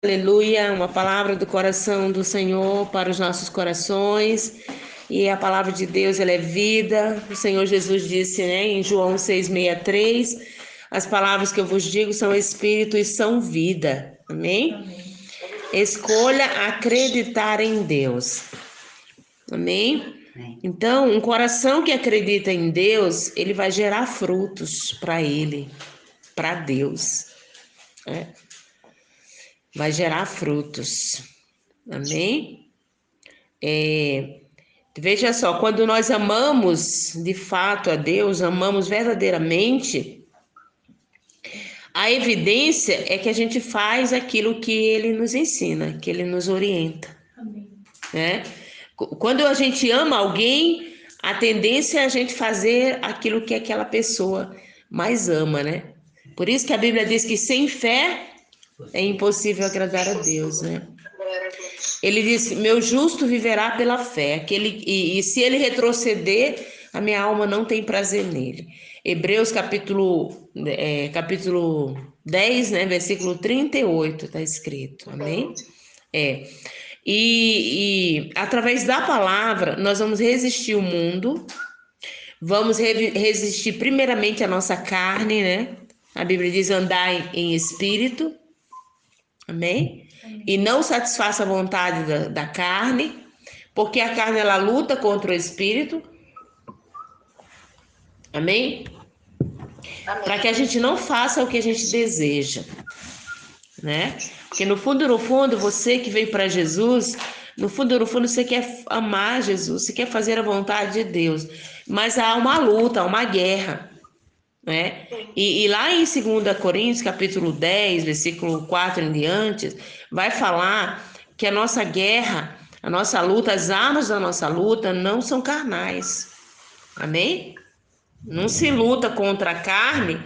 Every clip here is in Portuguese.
Aleluia, uma palavra do coração do Senhor para os nossos corações. E a palavra de Deus, ela é vida. O Senhor Jesus disse, né, em João 6,63, as palavras que eu vos digo são espírito e são vida. Amém? Amém. Escolha acreditar em Deus. Amém? Então, um coração que acredita em Deus, ele vai gerar frutos para ele, para Deus. Vai gerar frutos. Amém? Veja só, quando nós amamos de fato a Deus, amamos verdadeiramente, a evidência é que a gente faz aquilo que Ele nos ensina, que Ele nos orienta. Amém. Né? Quando a gente ama alguém, a tendência é a gente fazer aquilo que aquela pessoa mais ama, né? Por isso que a Bíblia diz que sem fé é impossível agradar a Deus, né? Ele disse, meu justo viverá pela fé, e se ele retroceder, a minha alma não tem prazer nele. Hebreus capítulo 10, né, versículo 38, está escrito, amém? E através da palavra, nós vamos resistir o mundo, vamos resistir primeiramente a nossa carne, né? A Bíblia diz andar em espírito, amém? E não satisfaça a vontade da carne, porque a carne ela luta contra o espírito, amém? Para que a gente não faça o que a gente deseja, né? Porque no fundo, você que veio para Jesus, no fundo, você quer amar Jesus, você quer fazer a vontade de Deus, mas há uma luta, há uma guerra, né? E lá em 2 Coríntios, capítulo 10, versículo 4 em diante, vai falar que a nossa guerra, a nossa luta, as armas da nossa luta não são carnais. Amém? Não se luta contra a carne,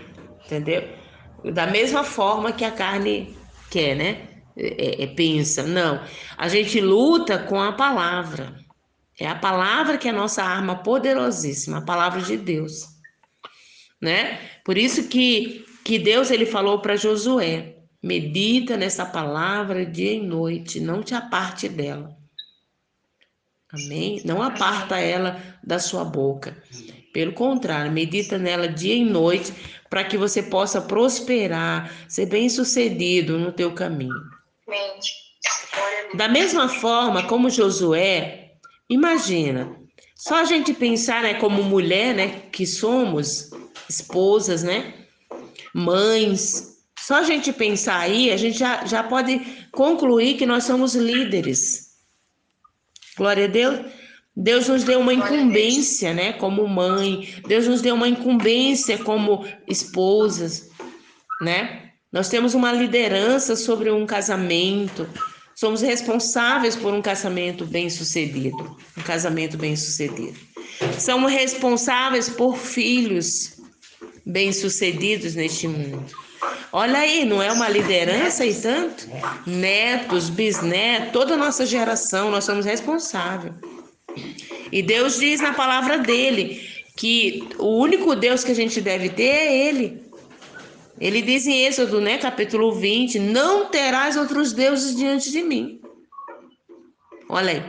entendeu? Da mesma forma que a carne quer, né? Pensa. Não. A gente luta com a palavra. É a palavra que é a nossa arma poderosíssima, a palavra de Deus. Né? Por isso que Deus ele falou para Josué: medita nessa palavra dia e noite, não te aparte dela. Amém? Não aparta ela da sua boca. Pelo contrário, medita nela dia e noite para que você possa prosperar, ser bem-sucedido no teu caminho. Da mesma forma como Josué, imagina, só a gente pensar, né, como mulher, né, que somos esposas, né, mães, só a gente pensar aí, a gente já pode concluir que nós somos líderes. Glória a Deus. Deus nos deu uma incumbência, né, como mãe. Deus nos deu uma incumbência como esposas, né? Nós temos uma liderança sobre um casamento. Somos responsáveis por um casamento bem-sucedido, um casamento bem-sucedido. Somos responsáveis por filhos bem-sucedidos neste mundo. Olha aí, não é uma liderança e tanto? Netos, bisnetos, toda a nossa geração, nós somos responsáveis. E Deus diz na palavra dele que o único Deus que a gente deve ter é Ele. Ele diz em Êxodo, né, capítulo 20, não terás outros deuses diante de mim. Olha aí.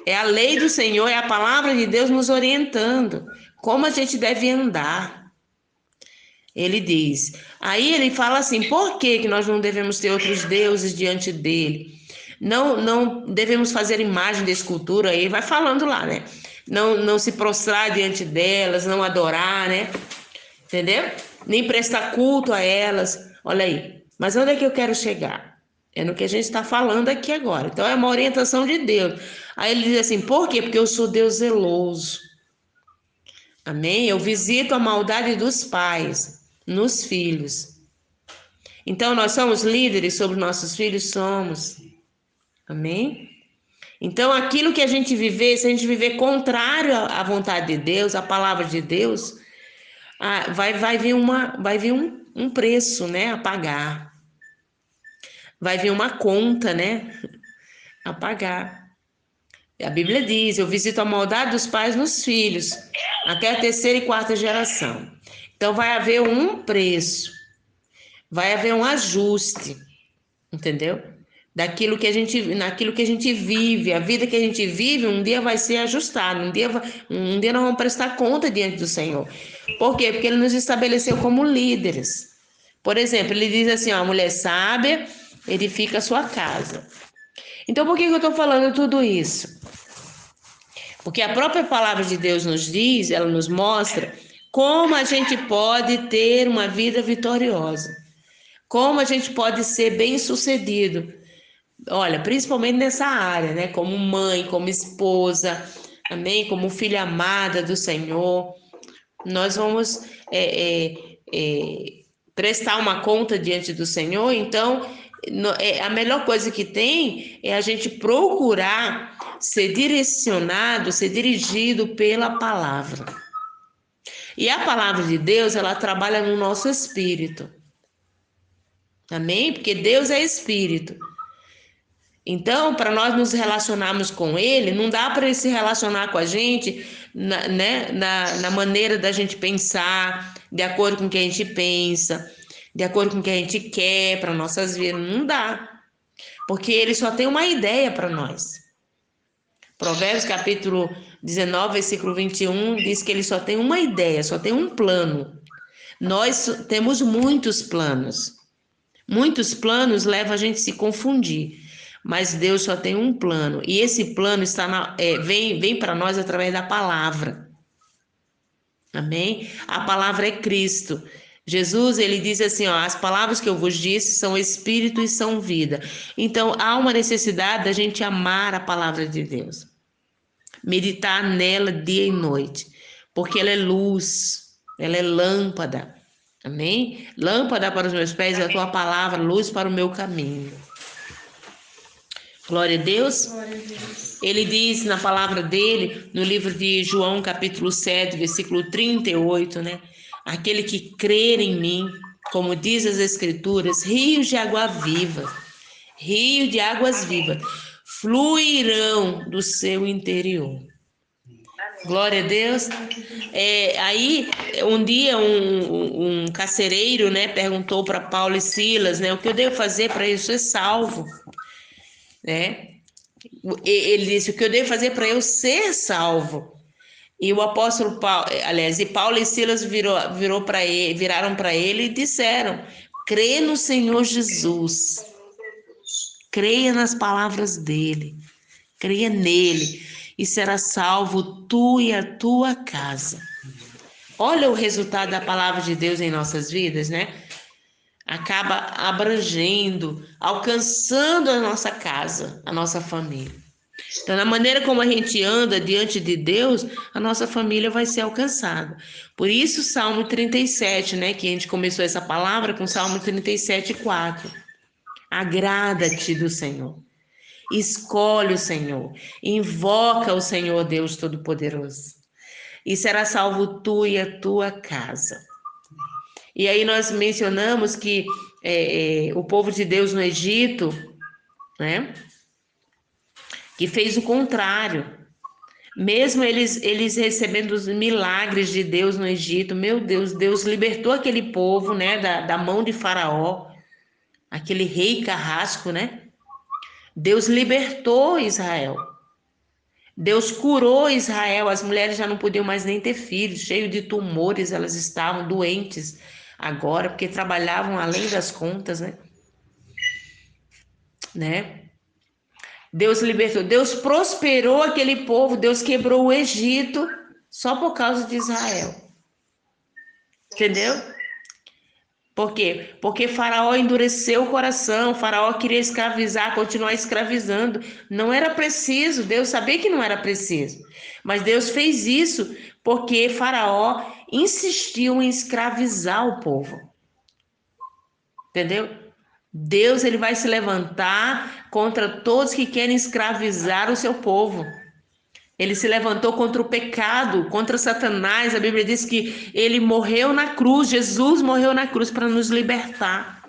É a lei do Senhor, é a palavra de Deus nos orientando como a gente deve andar. Ele diz. Aí ele fala assim, por que nós não devemos ter outros deuses diante dele? Não devemos fazer imagem de escultura, aí vai falando lá, né? Não se prostrar diante delas, não adorar, né? Entendeu? Nem prestar culto a elas. Olha aí. Mas onde é que eu quero chegar? É no que a gente está falando aqui agora. Então é uma orientação de Deus. Aí ele diz assim, por quê? Porque eu sou Deus zeloso. Amém? Eu visito a maldade dos pais nos filhos. Então nós somos líderes sobre nossos filhos? Somos. Amém? Então, aquilo que a gente viver, se a gente viver contrário à vontade de Deus, à palavra de Deus, vai vir um preço, né, a pagar. Vai vir uma conta, né, a pagar. A Bíblia diz, eu visito a maldade dos pais nos filhos, até a terceira e quarta geração. Então, vai haver um preço, vai haver um ajuste. entendeu? Naquilo que a gente vive, a vida que a gente vive, um dia vai ser ajustada, um dia nós vamos prestar conta diante do Senhor. Por quê? Porque Ele nos estabeleceu como líderes. Por exemplo, Ele diz assim, ó, a mulher sábia edifica a sua casa. Então, por que eu estou falando tudo isso? Porque a própria palavra de Deus nos diz, ela nos mostra como a gente pode ter uma vida vitoriosa, como a gente pode ser bem-sucedido. Olha, principalmente nessa área, né? Como mãe, como esposa, amém? Como filha amada do Senhor. Nós vamos prestar uma conta diante do Senhor, então a melhor coisa que tem é a gente procurar ser direcionado, ser dirigido pela palavra. E a palavra de Deus, ela trabalha no nosso espírito. Amém? Porque Deus é espírito. Então, para nós nos relacionarmos com Ele, não dá para Ele se relacionar com a gente na maneira da gente pensar, de acordo com o que a gente pensa, de acordo com o que a gente quer para nossas vidas. Não dá. Porque Ele só tem uma ideia para nós. Provérbios capítulo 19, versículo 21, diz que Ele só tem uma ideia, só tem um plano. Nós temos muitos planos. Muitos planos levam a gente a se confundir. Mas Deus só tem um plano. E esse plano vem para nós através da palavra. Amém? A palavra é Cristo. Jesus, ele diz assim, ó, as palavras que eu vos disse são espírito e são vida. Então, há uma necessidade da gente amar a palavra de Deus. Meditar nela dia e noite. Porque ela é luz, ela é lâmpada. Amém? Lâmpada para os meus pés é a tua palavra, luz para o meu caminho. Glória a Deus. Glória a Deus. Ele diz na palavra dele, no livro de João, capítulo 7, versículo 38, né? Aquele que crer em mim, como diz as Escrituras, rios de água viva, rio de águas vivas, fluirão do seu interior. Glória a Deus. Aí, um dia, um carcereiro, né, perguntou para Paulo e Silas, né, o que eu devo fazer para eu ser salvo? Né? Ele disse, o que eu devo fazer para eu ser salvo? E o apóstolo Paulo, e Paulo e Silas viraram para ele e disseram, crê no Senhor Jesus, creia nas palavras dele, creia nele, e será salvo tu e a tua casa. Olha o resultado da palavra de Deus em nossas vidas, né? Acaba abrangendo, alcançando a nossa casa, a nossa família. Então, na maneira como a gente anda diante de Deus, a nossa família vai ser alcançada. Por isso, Salmo 37, né, que a gente começou essa palavra com Salmo 37, 4. Agrada-te do Senhor. Escolhe o Senhor. Invoca o Senhor Deus Todo-Poderoso. E será salvo tu e a tua casa. E aí nós mencionamos que o povo de Deus no Egito, né, que fez o contrário. Mesmo eles recebendo os milagres de Deus no Egito, meu Deus, Deus libertou aquele povo, né, da mão de Faraó, aquele rei carrasco, né? Deus libertou Israel. Deus curou Israel, as mulheres já não podiam mais nem ter filhos, cheios de tumores, elas estavam doentes agora, porque trabalhavam além das contas, né? Deus libertou, Deus prosperou aquele povo, Deus quebrou o Egito só por causa de Israel. Entendeu? Por quê? Porque Faraó endureceu o coração, Faraó queria escravizar, continuar escravizando. Não era preciso, Deus sabia que não era preciso. Mas Deus fez isso porque Faraó insistiu em escravizar o povo. Entendeu? Deus, ele vai se levantar contra todos que querem escravizar o seu povo. Ele se levantou contra o pecado, contra Satanás. A Bíblia diz que ele morreu na cruz, Jesus morreu na cruz para nos libertar.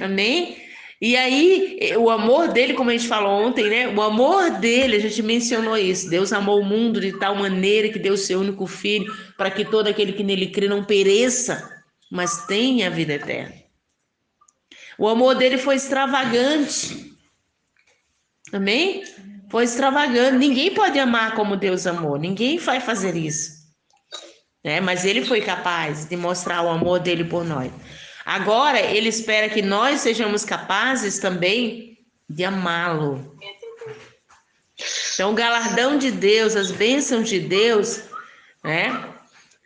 Amém? E aí, o amor dele, como a gente falou ontem, né? O amor dele, a gente mencionou isso. Deus amou o mundo de tal maneira que deu o seu único filho, para que todo aquele que nele crê não pereça, mas tenha a vida eterna. O amor dele foi extravagante. Amém? Foi extravagante. Ninguém pode amar como Deus amou. Ninguém vai fazer isso. Né? Mas ele foi capaz de mostrar o amor dele por nós. Agora, ele espera que nós sejamos capazes também de amá-lo. Então, o galardão de Deus, as bênçãos de Deus, né?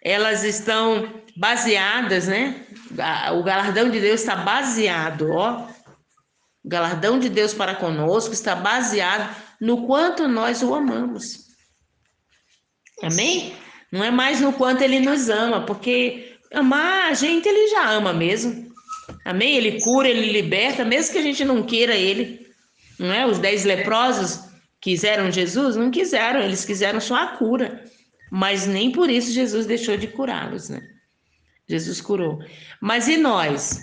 Elas estão baseadas, né? O galardão de Deus está baseado, ó. O galardão de Deus para conosco está baseado no quanto nós o amamos. Amém? Não é mais no quanto ele nos ama, porque amar a gente, ele já ama mesmo. Amém? Ele cura, ele liberta, mesmo que a gente não queira ele. Não é? Os 10 leprosos quiseram Jesus? Não quiseram, eles quiseram só a cura. Mas nem por isso Jesus deixou de curá-los, né? Jesus curou. Mas e nós?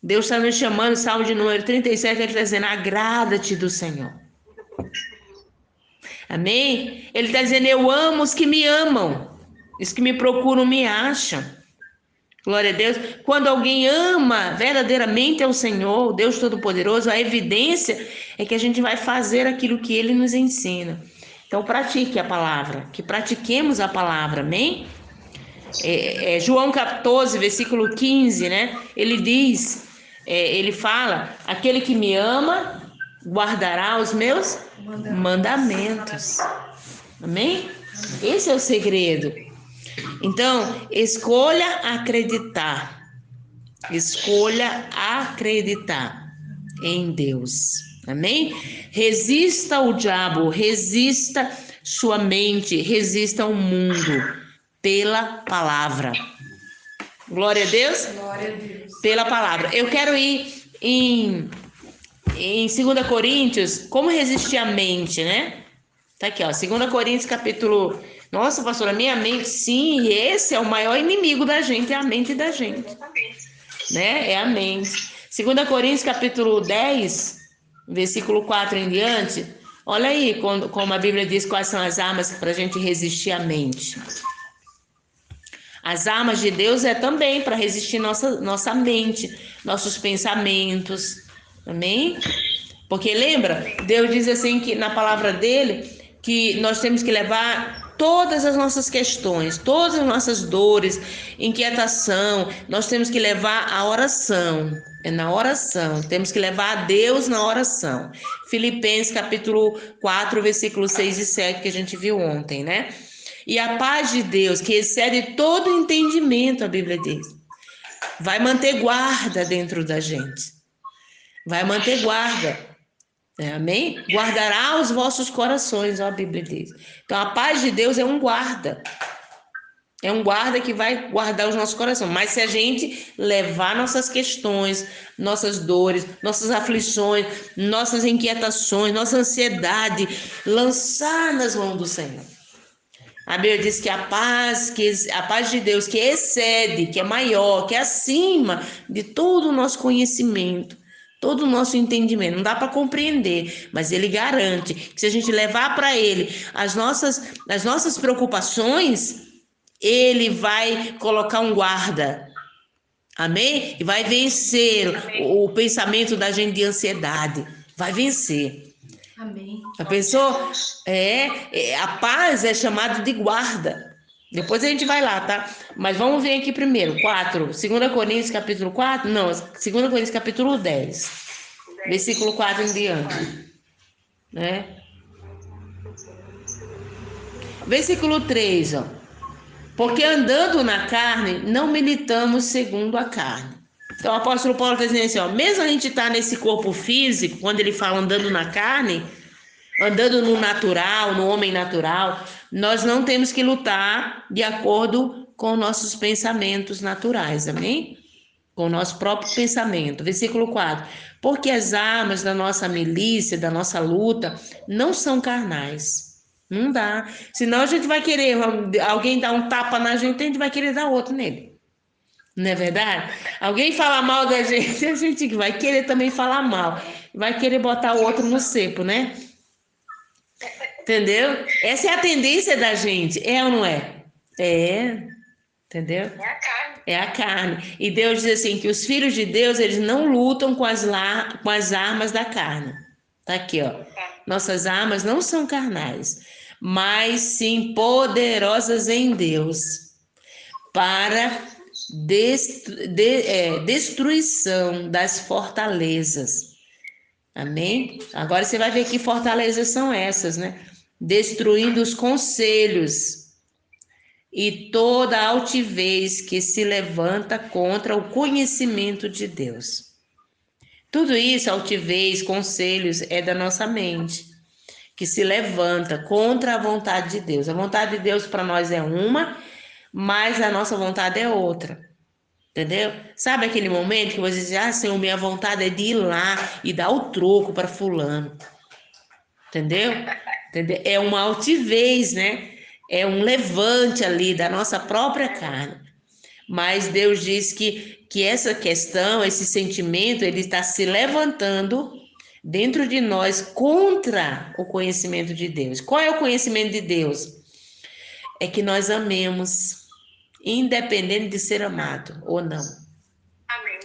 Deus está nos chamando, Salmo de número 37, ele está dizendo, agrada-te do Senhor. Amém? Ele está dizendo, eu amo os que me amam. Os que me procuram me acham. Glória a Deus. Quando alguém ama verdadeiramente ao Senhor, Deus Todo-Poderoso, a evidência é que a gente vai fazer aquilo que Ele nos ensina. Então, pratique a palavra, que pratiquemos a palavra, amém? João 14, versículo 15, né? Ele diz, ele fala, aquele que me ama guardará os meus mandamentos. Amém? Esse é o segredo. Então, escolha acreditar. Escolha acreditar em Deus. Amém? Resista ao diabo, resista sua mente, resista ao mundo pela palavra. Glória a Deus? Glória a Deus. Pela palavra. Eu quero ir em 2 Coríntios, como resistir à mente, né? Tá aqui, ó, 2 Coríntios capítulo... Nossa, pastora, minha mente, sim, esse é o maior inimigo da gente, é a mente da gente. Né? É a mente. 2 Coríntios capítulo 10, versículo 4 em diante, olha aí como a Bíblia diz quais são as armas para a gente resistir à mente. As armas de Deus é também para resistir nossa mente, nossos pensamentos, amém? Porque lembra, Deus diz assim que na palavra dele, que nós temos que levar todas as nossas questões, todas as nossas dores, inquietação, nós temos que levar a oração. É na oração, temos que levar a Deus na oração. Filipenses capítulo 4, versículos 6 e 7, que a gente viu ontem, né? E a paz de Deus, que excede todo entendimento, a Bíblia diz, vai manter guarda dentro da gente. Vai manter guarda. Amém? Guardará os vossos corações, ó, a Bíblia diz. Então, a paz de Deus é um guarda. É um guarda que vai guardar os nossos corações. Mas se a gente levar nossas questões, nossas dores, nossas aflições, nossas inquietações, nossa ansiedade, lançar nas mãos do Senhor. A Bíblia diz que a paz de Deus que excede, que é maior, que é acima de todo o nosso conhecimento, todo o nosso entendimento, não dá para compreender, mas ele garante que se a gente levar para ele as nossas preocupações, ele vai colocar um guarda, amém? E vai vencer o pensamento da gente de ansiedade, vai vencer. Amém. A pessoa, a paz é chamada de guarda. Depois a gente vai lá, tá? Mas vamos ver aqui primeiro, 2 Coríntios capítulo 4, não, 2 Coríntios capítulo 10, versículo 4 em diante, né? Versículo 3, ó. Porque andando na carne, não militamos segundo a carne. Então o apóstolo Paulo está dizendo assim, ó, mesmo a gente tá nesse corpo físico, quando ele fala andando na carne, andando no natural, no homem natural, nós não temos que lutar de acordo com nossos pensamentos naturais, amém? Com o nosso próprio pensamento. Versículo 4. Porque as armas da nossa milícia, da nossa luta, não são carnais. Não dá. Senão a gente vai querer, alguém dá um tapa na gente, a gente vai querer dar outro nele. Não é verdade? Alguém fala mal da gente, a gente vai querer também falar mal. Vai querer botar o outro no cepo, né? Entendeu? Essa é a tendência da gente, é ou não é? É, entendeu? É a carne. É a carne. E Deus diz assim, que os filhos de Deus, eles não lutam com as armas da carne. Tá aqui, ó. Nossas armas não são carnais, mas sim poderosas em Deus para destruição das fortalezas. Amém? Agora você vai ver que fortalezas são essas, né? Destruindo os conselhos e toda altivez que se levanta contra o conhecimento de Deus. Tudo isso, altivez, conselhos, é da nossa mente, que se levanta contra a vontade de Deus. A vontade de Deus para nós é uma, mas a nossa vontade é outra. Entendeu? Sabe aquele momento que você diz, Senhor, minha vontade é de ir lá e dar o troco para fulano. Entendeu? Entendeu? É uma altivez, né? É um levante ali da nossa própria carne. Mas Deus diz que essa questão, esse sentimento, ele está se levantando dentro de nós contra o conhecimento de Deus. Qual é o conhecimento de Deus? É que nós amemos, independente de ser amado ou não.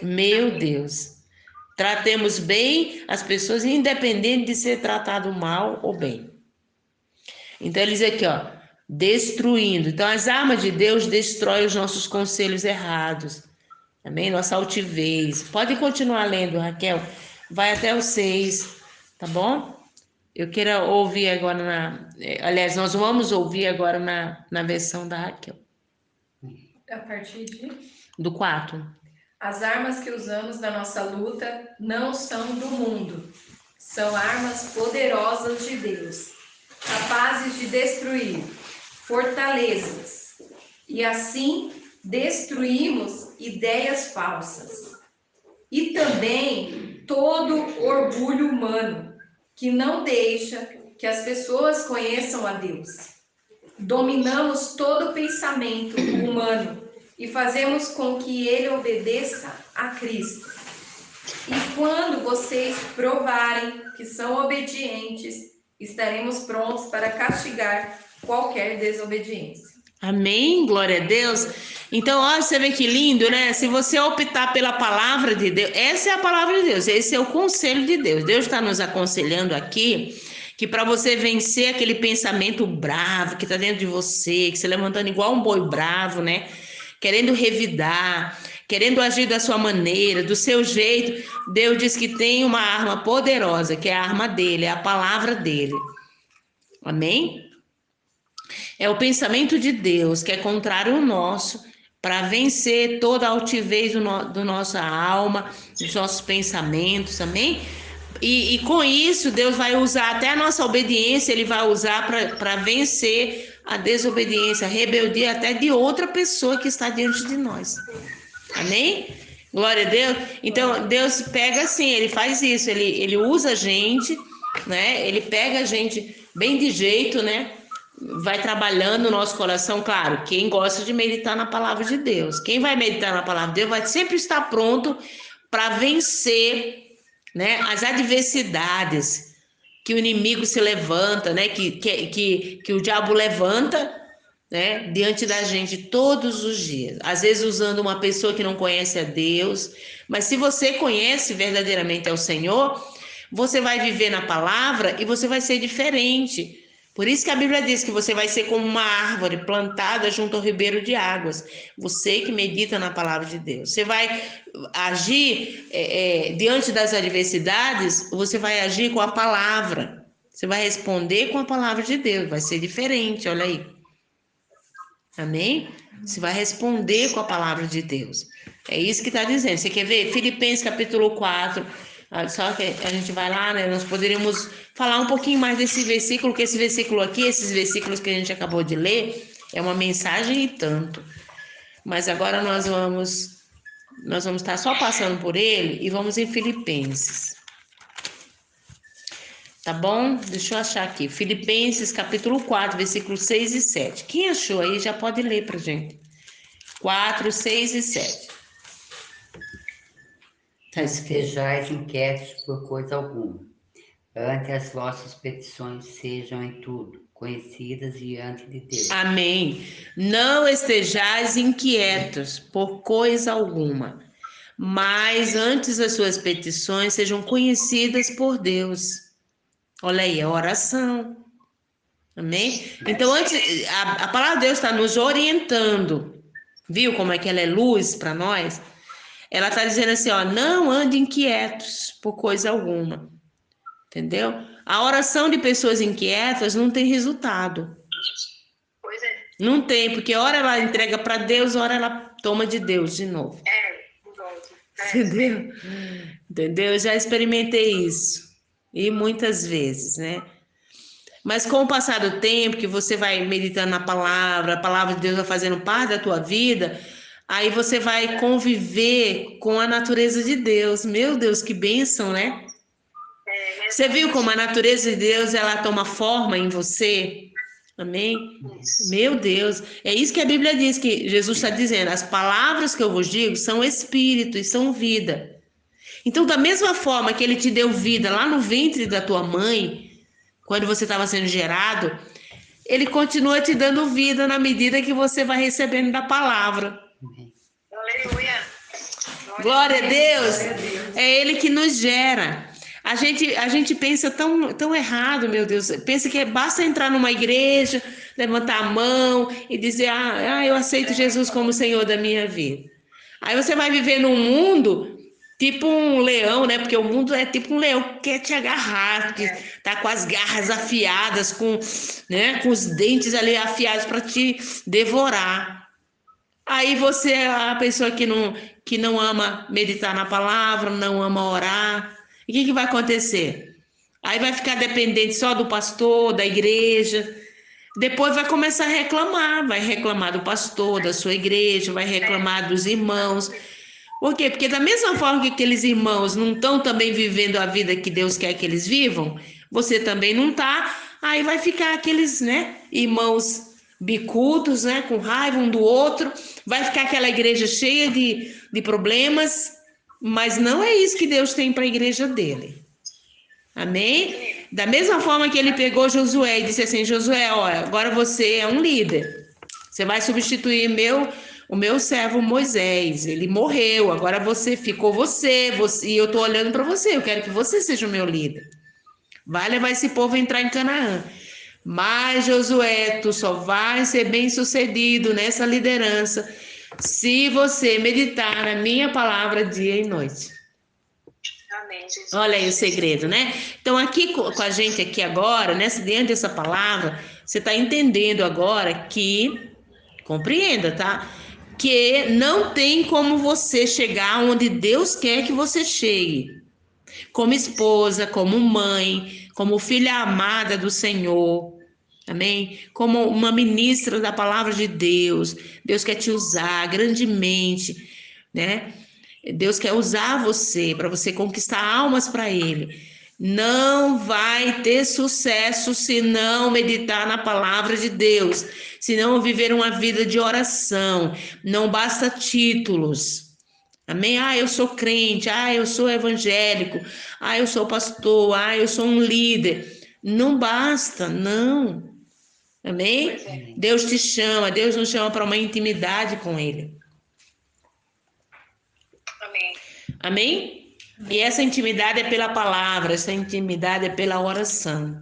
Meu Deus. Tratemos bem as pessoas, independente de ser tratado mal ou bem. Então ele diz aqui, ó, destruindo. Então as armas de Deus destroem os nossos conselhos errados. Amém? Nossa altivez. Pode continuar lendo, Raquel. Vai até o 6, tá bom? Eu quero ouvir agora aliás, nós vamos ouvir agora na versão da Raquel. A partir do 4. As armas que usamos na nossa luta não são do mundo. São armas poderosas de Deus, capazes de destruir fortalezas. E assim destruímos ideias falsas. E também todo orgulho humano, que não deixa que as pessoas conheçam a Deus. Dominamos todo pensamento humano e fazemos com que ele obedeça a Cristo. E quando vocês provarem que são obedientes, estaremos prontos para castigar qualquer desobediência. Amém? Glória a Deus. Então, olha, você vê que lindo, né? Se você optar pela palavra de Deus, essa é a palavra de Deus, esse é o conselho de Deus. Deus está nos aconselhando aqui que para você vencer aquele pensamento bravo que está dentro de você, que se levantando igual um boi bravo, né? Querendo revidar, querendo agir da sua maneira, do seu jeito, Deus diz que tem uma arma poderosa, que é a arma dele, é a palavra dele. Amém? É o pensamento de Deus, que é contrário ao nosso, para vencer toda a altivez do nossa alma, dos nossos pensamentos, amém? E com isso, Deus vai usar até a nossa obediência, Ele vai usar para vencer a desobediência, a rebeldia até de outra pessoa que está diante de nós. Amém? Glória a Deus. Então, Deus pega assim, Ele faz isso, Ele usa a gente, né? Ele pega a gente bem de jeito, né? Vai trabalhando o nosso coração, claro, quem gosta de meditar na palavra de Deus. Quem vai meditar na palavra de Deus vai sempre estar pronto para vencer, né, as adversidades que o inimigo se levanta, né, que o diabo levanta, né, diante da gente todos os dias. Às vezes usando uma pessoa que não conhece a Deus, mas se você conhece verdadeiramente ao Senhor, você vai viver na palavra e você vai ser diferente. Por isso que a Bíblia diz que você vai ser como uma árvore plantada junto ao ribeiro de águas. Você que medita na palavra de Deus. Você vai agir diante das adversidades, você vai agir com a palavra. Você vai responder com a palavra de Deus. Vai ser diferente, olha aí. Amém? Você vai responder com a palavra de Deus. É isso que está dizendo. Você quer ver? Filipenses capítulo 4. Só que a gente vai lá, né? Nós poderíamos falar um pouquinho mais desse versículo, que esse versículo aqui, esses versículos que a gente acabou de ler, é uma mensagem e tanto. Mas agora nós vamos estar só passando por ele e vamos em Filipenses. Tá bom? Deixa eu achar aqui. Filipenses capítulo 4, versículos 6 e 7. Quem achou aí já pode ler pra gente. 4, 6 e 7. Não sejais inquietos por coisa alguma, Ante as vossas petições sejam em tudo conhecidas diante de Deus. Amém. Não estejais inquietos por coisa alguma, mas antes as suas petições sejam conhecidas por Deus. Olha aí, a oração. Amém? Então, antes, a palavra de Deus está nos orientando. Viu como é que ela é luz para nós? Ela está dizendo assim, ó, não andem inquietos por coisa alguma. Entendeu? A oração de pessoas inquietas não tem resultado. Pois é. Não tem, porque hora ela entrega para Deus, hora ela toma de Deus de novo. Volta. Entendeu? Entendeu? Eu já experimentei isso. E muitas vezes, né? Mas com o passar do tempo, que você vai meditando na palavra, a palavra de Deus vai fazendo parte da tua vida, aí você vai conviver com a natureza de Deus. Meu Deus, que bênção, né? Você viu como a natureza de Deus, ela toma forma em você? Amém? Meu Deus, é isso que a Bíblia diz, que Jesus está dizendo, as palavras que eu vos digo são espírito e são vida. Então, da mesma forma que ele te deu vida lá no ventre da tua mãe, quando você estava sendo gerado, ele continua te dando vida na medida que você vai recebendo da palavra. Aleluia. Glória a Deus. É ele que nos gera. A gente pensa tão errado, meu Deus. Pensa que basta entrar numa igreja, levantar a mão e dizer, eu aceito Jesus como Senhor da minha vida. Aí você vai viver num mundo tipo um leão, né? Porque o mundo é tipo um leão que quer te agarrar, que tá com as garras afiadas, com os dentes ali afiados para te devorar. Aí você é a pessoa que não ama meditar na palavra, não ama orar. E o que vai acontecer? Aí vai ficar dependente só do pastor, da igreja. Depois vai começar a vai reclamar do pastor, da sua igreja, vai reclamar dos irmãos. Por quê? Porque da mesma forma que aqueles irmãos não estão também vivendo a vida que Deus quer que eles vivam, você também não está. Aí vai ficar aqueles, irmãos bicudos, com raiva um do outro. Vai ficar aquela igreja cheia de problemas, mas não é isso que Deus tem para a igreja dele. Amém? Da mesma forma que ele pegou Josué e disse assim, Josué, olha, agora você é um líder. Você vai substituir o meu servo Moisés. Ele morreu, agora ficou você e eu estou olhando para você. Eu quero que você seja o meu líder. Vai levar esse povo a entrar em Canaã. Mas, Josué, tu só vai ser bem-sucedido nessa liderança se você meditar na minha palavra dia e noite. Amém, Jesus. Olha aí o segredo, né? Então, aqui com a gente aqui agora, diante dessa palavra, você está entendendo agora que, compreenda, tá? Que não tem como você chegar onde Deus quer que você chegue. Como esposa, como mãe, como filha amada do Senhor. Amém? Como uma ministra da palavra de Deus. Deus quer te usar grandemente, né? Deus quer usar você para você conquistar almas para Ele. Não vai ter sucesso se não meditar na palavra de Deus, se não viver uma vida de oração. Não basta títulos. Amém? Eu sou crente, eu sou evangélico, eu sou pastor, eu sou um líder. Não basta, não. Amém? Deus te chama, Deus nos chama para uma intimidade com Ele. Amém. Amém? E essa intimidade é pela palavra, essa intimidade é pela oração.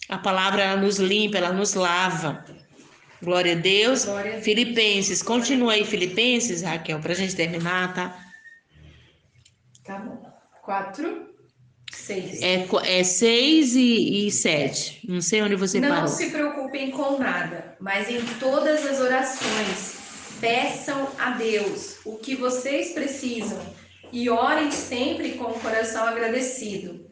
A palavra, ela nos limpa, ela nos lava. Glória a Deus. Glória a Deus. Filipenses, continua aí Filipenses, Raquel, para a gente terminar, tá? Tá bom. 4, 6. É 6 e 7. Não sei onde você Não parou. se preocupem com nada, mas em todas as orações, peçam a Deus o que vocês precisam e orem sempre com o coração agradecido.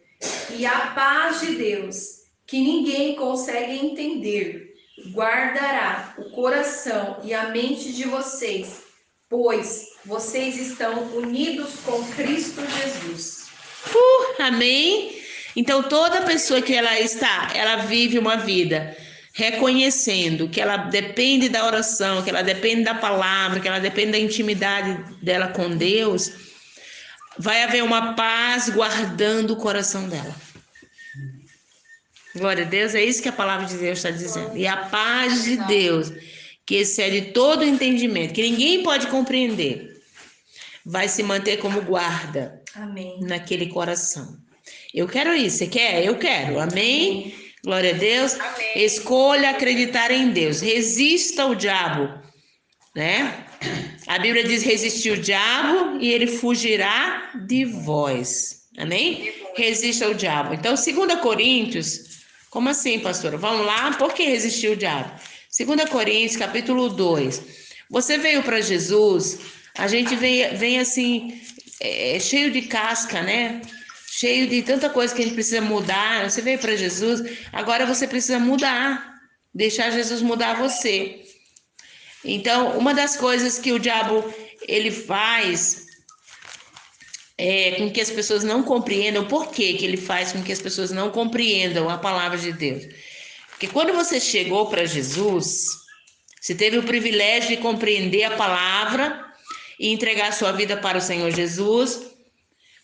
E a paz de Deus, que ninguém consegue entender, guardará o coração e a mente de vocês, pois vocês estão unidos com Cristo Jesus. Amém? Então, toda pessoa que ela vive uma vida reconhecendo que ela depende da oração, que ela depende da palavra, que ela depende da intimidade dela com Deus, vai haver uma paz guardando o coração dela. Glória a Deus, é isso que a palavra de Deus está dizendo. E a paz de Deus, que excede todo entendimento, que ninguém pode compreender, vai se manter como guarda Amém. naquele coração. Eu quero isso, você quer? Eu quero, amém? Glória a Deus. Amém. Escolha acreditar em Deus, resista ao diabo, né? A Bíblia diz: resistir o diabo e ele fugirá de vós, amém? Resista ao diabo. Então, 2 Coríntios, como assim, pastora? Vamos lá, por que resistir o diabo? 2 Coríntios, capítulo 2. Você veio para Jesus, a gente vem assim, cheio de casca, né? Cheio de tanta coisa que a gente precisa mudar. Você veio para Jesus, agora você precisa mudar, deixar Jesus mudar você. Então, uma das coisas que o diabo ele faz com que as pessoas não compreendam, por que ele faz com que as pessoas não compreendam a palavra de Deus? Porque quando você chegou para Jesus, você teve o privilégio de compreender a palavra e entregar a sua vida para o Senhor Jesus.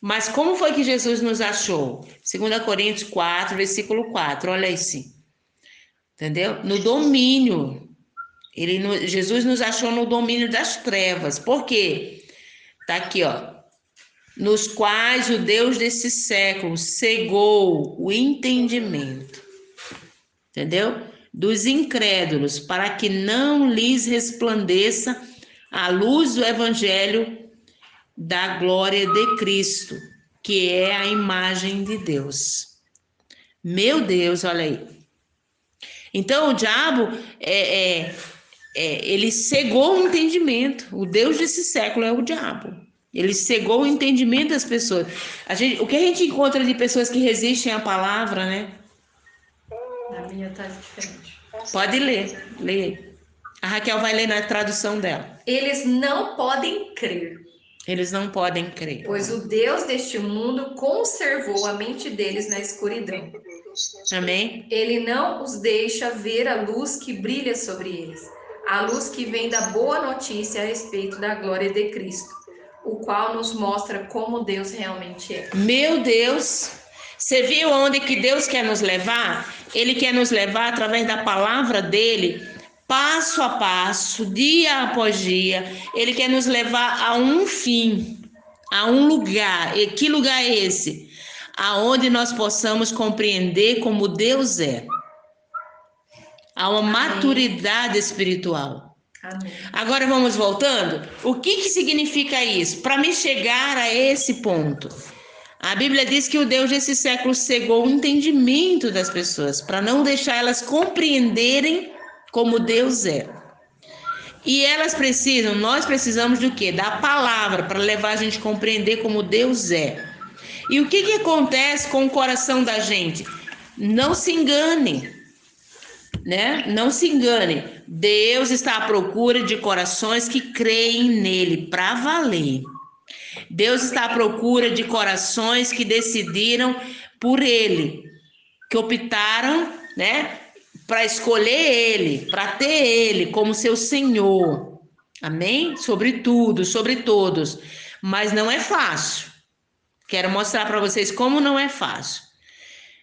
Mas como foi que Jesus nos achou? 2 Coríntios 4, versículo 4, olha aí, entendeu? No domínio. Jesus nos achou no domínio das trevas. Por quê? Tá aqui, ó. Nos quais o Deus desse século cegou o entendimento. Entendeu? Dos incrédulos, para que não lhes resplandeça a luz do evangelho da glória de Cristo, que é a imagem de Deus. Meu Deus, olha aí. Então o diabo ele cegou o entendimento. O Deus desse século é o diabo. Ele cegou o entendimento das pessoas. O que a gente encontra de pessoas que resistem à palavra, né? A minha tá diferente. Pode ler, lê. A Raquel vai ler na tradução dela. Eles não podem crer, Eles não podem crer. pois o Deus deste mundo conservou a mente deles na escuridão. Amém? Ele não os deixa ver a luz que brilha sobre eles, a luz que vem da boa notícia a respeito da glória de Cristo, o qual nos mostra como Deus realmente é. Meu Deus, você viu onde que Deus quer nos levar? Ele quer nos levar através da palavra dele, passo a passo, dia após dia. Ele quer nos levar a um fim, a um lugar. E que lugar é esse? Aonde nós possamos compreender como Deus é. Há uma maturidade espiritual. Amém. Agora vamos voltando. O que significa isso? Para me chegar a esse ponto, a Bíblia diz que o Deus desse século cegou o entendimento das pessoas, para não deixar elas compreenderem como Deus é. E nós precisamos do quê? Da palavra, para levar a gente a compreender como Deus é. E o que acontece com o coração da gente? Não se engane, né? Não se engane. Deus está à procura de corações que creem nele para valer. Deus está à procura de corações que decidiram por ele, que optaram, né, para escolher ele, para ter ele como seu Senhor. Amém? Sobre tudo, sobre todos. Mas não é fácil. Quero mostrar para vocês como não é fácil.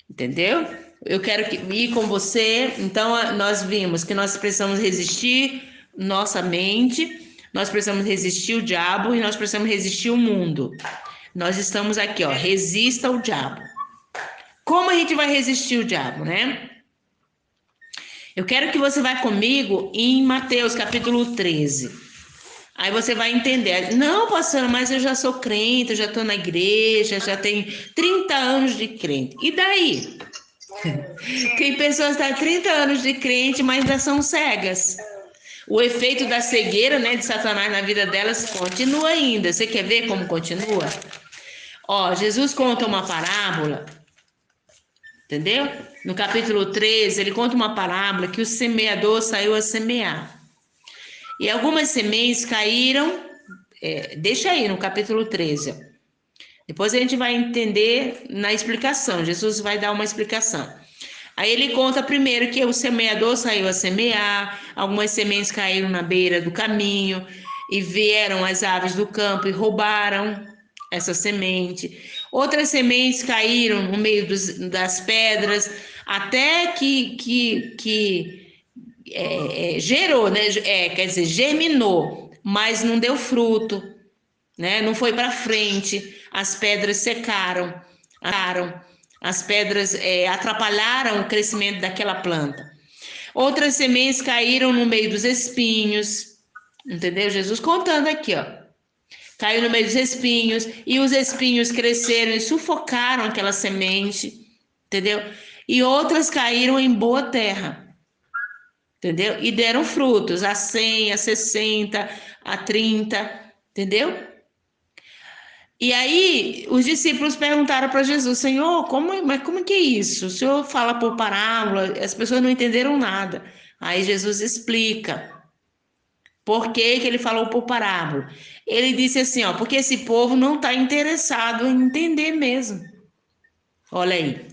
Entendeu? Eu quero ir com você. Então, nós vimos que nós precisamos resistir nossa mente, nós precisamos resistir o diabo e nós precisamos resistir o mundo. Nós estamos aqui, ó, resista ao diabo. Como a gente vai resistir o diabo, né? Eu quero que você vá comigo em Mateus capítulo 13. Aí você vai entender. Não, pastora, mas eu já sou crente, eu já estou na igreja, já tenho 30 anos de crente. E daí? Tem pessoas que estão há 30 anos de crente, mas ainda são cegas. O efeito da cegueira, né, de Satanás na vida delas continua ainda. Você quer ver como continua? Ó, Jesus conta uma parábola, entendeu? No capítulo 13, ele conta uma parábola que o semeador saiu a semear. E algumas sementes caíram, deixa aí no capítulo 13. Depois a gente vai entender na explicação, Jesus vai dar uma explicação. Aí ele conta primeiro que o semeador saiu a semear, algumas sementes caíram na beira do caminho, e vieram as aves do campo e roubaram essa semente. Outras sementes caíram no meio das pedras, até que gerou, né? Quer dizer, germinou, mas não deu fruto, né? Não foi para frente, as pedras secaram, as pedras atrapalharam o crescimento daquela planta. Outras sementes caíram no meio dos espinhos, entendeu? Jesus contando aqui, ó. Caiu no meio dos espinhos, e os espinhos cresceram e sufocaram aquela semente, entendeu? E outras caíram em boa terra, entendeu? E deram frutos, a 100, a 60, a 30, entendeu? E aí os discípulos perguntaram para Jesus: Senhor, como que é isso? O Senhor fala por parábola, as pessoas não entenderam nada. Aí Jesus explica por que ele falou por parábola. Ele disse assim, ó, porque esse povo não está interessado em entender mesmo. Olha aí.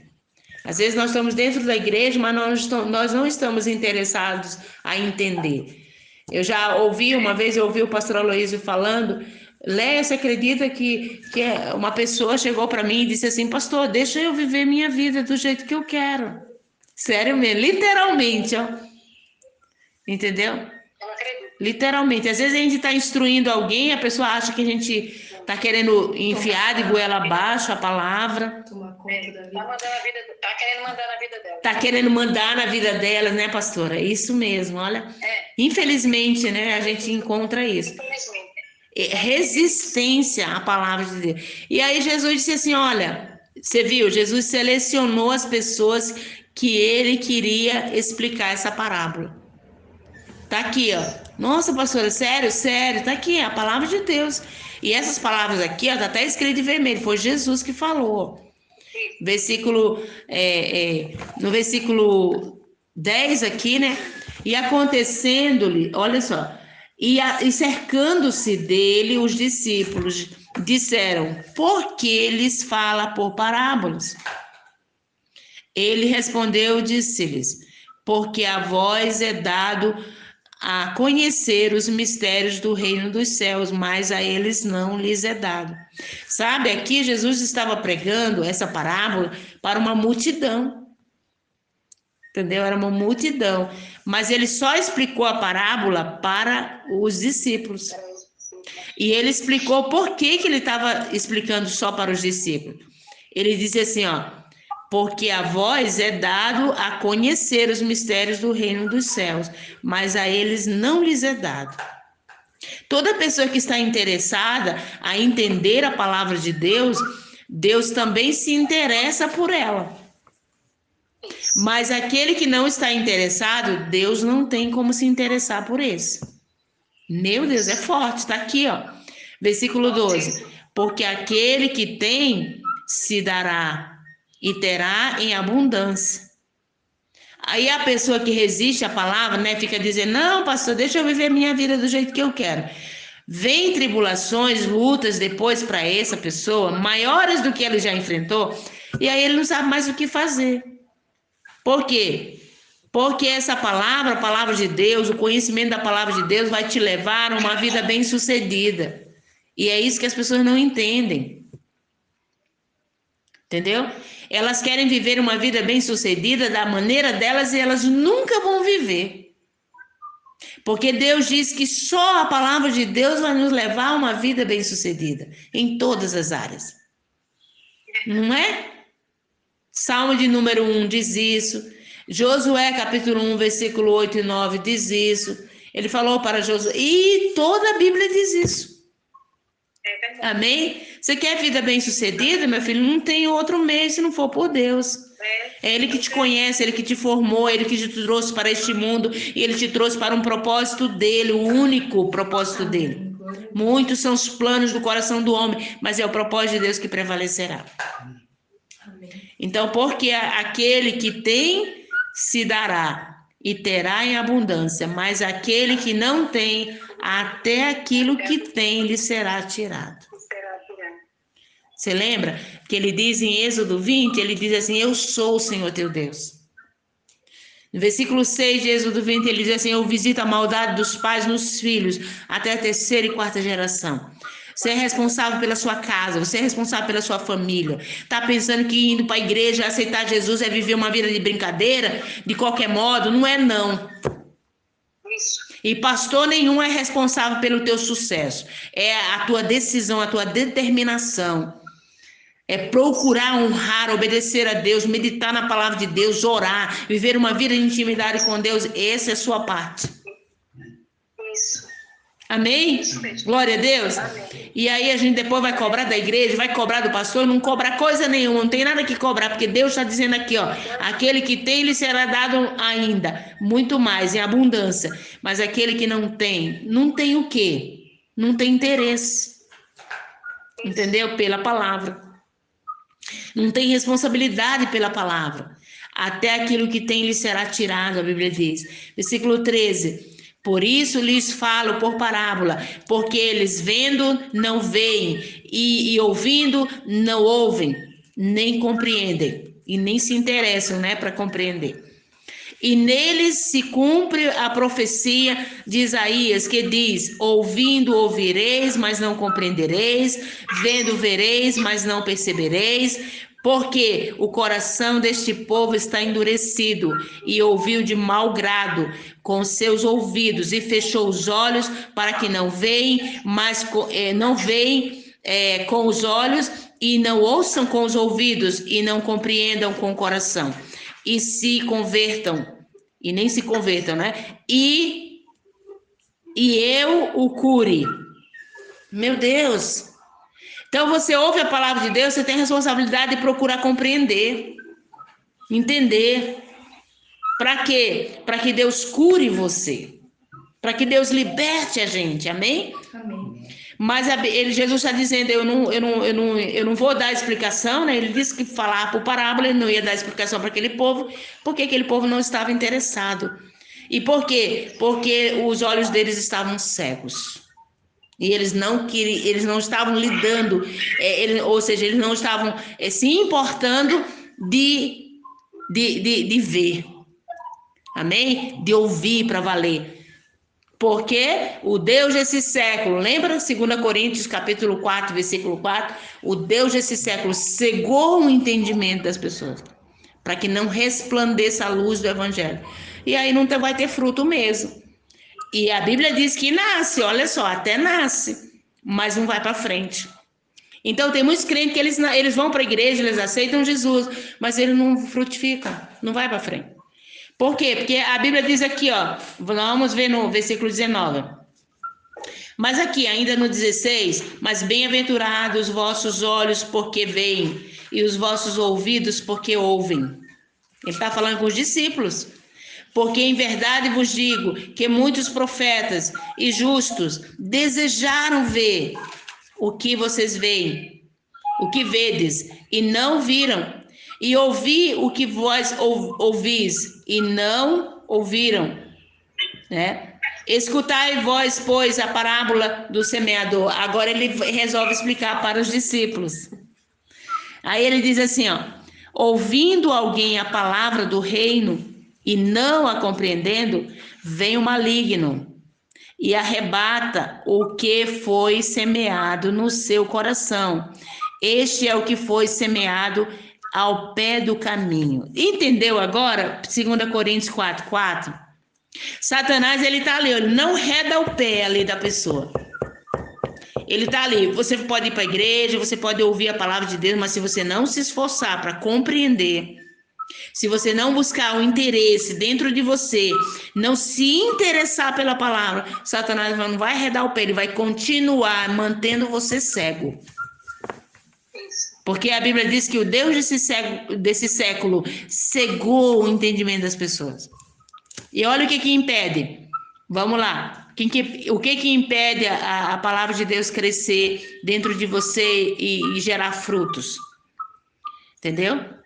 Às vezes nós estamos dentro da igreja, mas nós não estamos interessados a entender. Eu já ouvi, uma vez eu ouvi o pastor Aloysio falando, Léa, você acredita que uma pessoa chegou para mim e disse assim, pastor, deixa eu viver minha vida do jeito que eu quero. Sério mesmo, literalmente, ó. Entendeu? Eu acredito. Literalmente. Às vezes a gente está instruindo alguém, a pessoa acha que a gente está querendo enfiar de goela abaixo a palavra. Tomar conta da vida. Tá querendo mandar na vida dela. Está querendo mandar na vida dela, né, pastora? É isso mesmo, olha. Infelizmente, né, a gente encontra isso. Infelizmente. Resistência à palavra de Deus. E aí Jesus disse assim, olha, você viu, Jesus selecionou as pessoas que ele queria explicar essa parábola. Tá aqui, ó. Nossa, pastora, sério? Sério, tá aqui, a palavra de Deus. E essas palavras aqui, ó, tá até escrito em vermelho, foi Jesus que falou. No versículo 10 aqui, né? E acontecendo-lhe, olha só, e cercando-se dele, os discípulos disseram, por que lhes fala por parábolas? Ele respondeu, disse-lhes, porque a vós é dado a conhecer os mistérios do reino dos céus, mas a eles não lhes é dado. Sabe, aqui Jesus estava pregando essa parábola para uma multidão. Entendeu? Era uma multidão. Mas ele só explicou a parábola para os discípulos. E ele explicou por que ele estava explicando só para os discípulos. Ele disse assim, ó, porque a vós é dado a conhecer os mistérios do reino dos céus, mas a eles não lhes é dado. Toda pessoa que está interessada a entender a palavra de Deus, Deus também se interessa por ela. Mas aquele que não está interessado, Deus não tem como se interessar por esse. Meu Deus, é forte, está aqui, ó. Versículo 12. Porque aquele que tem, se dará e terá em abundância. Aí a pessoa que resiste à palavra, né, fica dizendo, não, pastor, deixa eu viver minha vida do jeito que eu quero. Vem tribulações, lutas depois para essa pessoa, maiores do que ele já enfrentou, e aí ele não sabe mais o que fazer. Por quê? Porque essa palavra, a palavra de Deus, o conhecimento da palavra de Deus vai te levar a uma vida bem-sucedida. E é isso que as pessoas não entendem. Entendeu? Elas querem viver uma vida bem-sucedida da maneira delas e elas nunca vão viver. Porque Deus diz que só a palavra de Deus vai nos levar a uma vida bem-sucedida em todas as áreas. Não é? Salmo de número 1 diz isso. Josué, capítulo 1, versículo 8 e 9 diz isso. Ele falou para Josué. E toda a Bíblia diz isso. Amém? Você quer vida bem-sucedida, meu filho? Não tem outro meio se não for por Deus. É Ele que te conhece, Ele que te formou, Ele que te trouxe para este mundo e Ele te trouxe para um propósito dEle, o único propósito dEle. Muitos são os planos do coração do homem, mas é o propósito de Deus que prevalecerá. Então, porque aquele que tem, se dará e terá em abundância, mas aquele que não tem, até aquilo que tem lhe será tirado. Você lembra que ele diz em Êxodo 20, ele diz assim, eu sou o Senhor teu Deus. No versículo 6 de Êxodo 20, ele diz assim, eu visito a maldade dos pais nos filhos, até a terceira e quarta geração. Você é responsável pela sua casa, você é responsável pela sua família. Tá pensando que indo para a igreja, aceitar Jesus é viver uma vida de brincadeira, de qualquer modo? Não é não. Isso. E pastor nenhum é responsável pelo teu sucesso. É a tua decisão, a tua determinação. É procurar honrar, obedecer a Deus, meditar na palavra de Deus, orar, viver uma vida de intimidade com Deus. Essa é a sua parte. Isso. Amém? Isso mesmo. Glória a Deus. Amém. E aí a gente depois vai cobrar da igreja, vai cobrar do pastor, não cobra coisa nenhuma, não tem nada que cobrar, porque Deus está dizendo aqui, ó, aquele que tem, lhe será dado ainda, muito mais, em abundância. Mas aquele que não tem o quê? Não tem interesse. Entendeu? Pela palavra. Não tem responsabilidade pela palavra. Até aquilo que tem lhe será tirado, a Bíblia diz. Versículo 13. Por isso lhes falo por parábola, porque eles vendo não veem, e ouvindo não ouvem, nem compreendem, e nem se interessam, né, para compreender. E neles se cumpre a profecia de Isaías, que diz: ouvindo ouvireis, mas não compreendereis, vendo vereis, mas não percebereis, porque o coração deste povo está endurecido, e ouviu de mau grado com seus ouvidos, e fechou os olhos para que não veem, mas não veem com os olhos, e não ouçam com os ouvidos, e não compreendam com o coração, e se convertam, e nem se convertam, né? E eu o cure. Meu Deus! Então você ouve a palavra de Deus, você tem a responsabilidade de procurar compreender, entender. Para quê? Para que Deus cure você. Para que Deus liberte a gente, amém? Amém. Mas Jesus está dizendo, eu não vou dar explicação, né? Ele disse que falar por parábola, ele não ia dar explicação para aquele povo, porque aquele povo não estava interessado. E por quê? Porque os olhos deles estavam cegos. E eles não estavam lidando, ou seja, eles não estavam se importando de ver. Amém? De ouvir para valer. Porque o Deus desse século, lembra 2 Coríntios capítulo 4, versículo 4? O Deus desse século cegou o entendimento das pessoas, para que não resplandeça a luz do evangelho. E aí não vai ter fruto mesmo. E a Bíblia diz que nasce, olha só, até nasce, mas não vai para frente. Então tem muitos crentes que eles vão para a igreja, eles aceitam Jesus, mas eles não frutificam, não vai para frente. Por quê? Porque a Bíblia diz aqui, ó, vamos ver no versículo 19. Mas aqui, ainda no 16, mas bem-aventurados os vossos olhos porque veem, e os vossos ouvidos porque ouvem. Ele está falando com os discípulos. Porque em verdade vos digo que muitos profetas e justos desejaram ver o que vocês veem, o que vedes, e não viram, e ouvir o que vós ouvis, e não ouviram, né? Escutai vós, pois, a parábola do semeador. Agora ele resolve explicar para os discípulos. Aí ele diz assim, ó: ouvindo alguém a palavra do reino e não a compreendendo, vem o maligno e arrebata o que foi semeado no seu coração. Este é o que foi semeado ao pé do caminho. Entendeu agora? 2 Coríntios 4:4. Satanás, ele tá ali, ele não reda o pé ali da pessoa. Ele tá ali, você pode ir para a igreja, você pode ouvir a palavra de Deus, mas se você não se esforçar para compreender, se você não buscar o interesse dentro de você, não se interessar pela palavra, Satanás não vai arredar o pé, ele vai continuar mantendo você cego. Porque a Bíblia diz que o Deus desse século cegou o entendimento das pessoas. E olha o que impede. Vamos lá. O que impede a palavra de Deus crescer dentro de você e gerar frutos? Entendeu?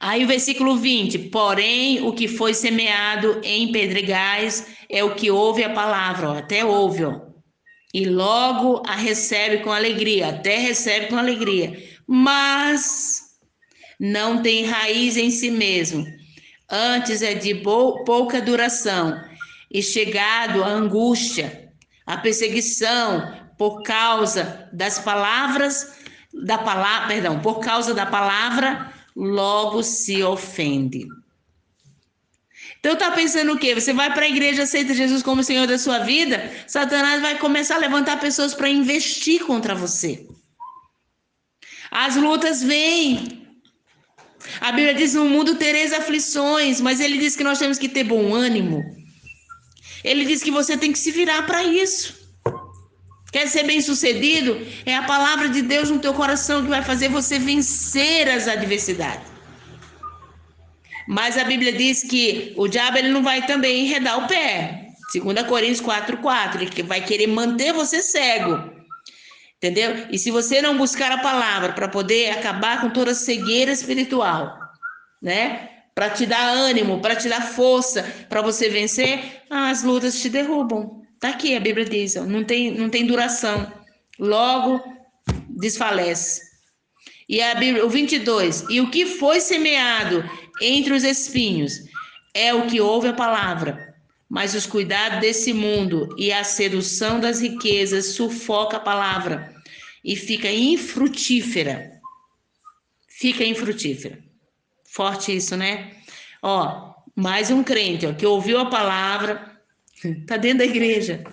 Aí o versículo 20, porém o que foi semeado em pedregais é o que ouve a palavra, ó, até ouve, ó, e logo a recebe com alegria, até recebe com alegria, mas não tem raiz em si mesmo, antes é de pouca duração, e chegado a angústia, a perseguição, por causa das palavras, por causa da palavra, logo se ofende. Então tá pensando o quê? Você vai para a igreja, aceita Jesus como Senhor da sua vida, Satanás vai começar a levantar pessoas para investir contra você. As lutas vêm. A Bíblia diz: no mundo tereis aflições, mas ele diz que nós temos que ter bom ânimo. Ele diz que você tem que se virar para isso. Quer ser bem-sucedido? É a palavra de Deus no teu coração que vai fazer você vencer as adversidades. Mas a Bíblia diz que o diabo ele não vai também enredar o pé. 2 Coríntios 4:4, ele vai querer manter você cego. Entendeu? E se você não buscar a palavra para poder acabar com toda a cegueira espiritual, né? Para te dar ânimo, para te dar força, para você vencer, as lutas te derrubam. Tá aqui, a Bíblia diz, ó, não tem duração. Logo desfalece. E a Bíblia, o 22, e o que foi semeado entre os espinhos é o que ouve a palavra, mas os cuidados desse mundo e a sedução das riquezas sufoca a palavra e fica infrutífera. Fica infrutífera. Forte isso, né? Ó, mais um crente, ó, que ouviu a palavra, tá dentro da igreja.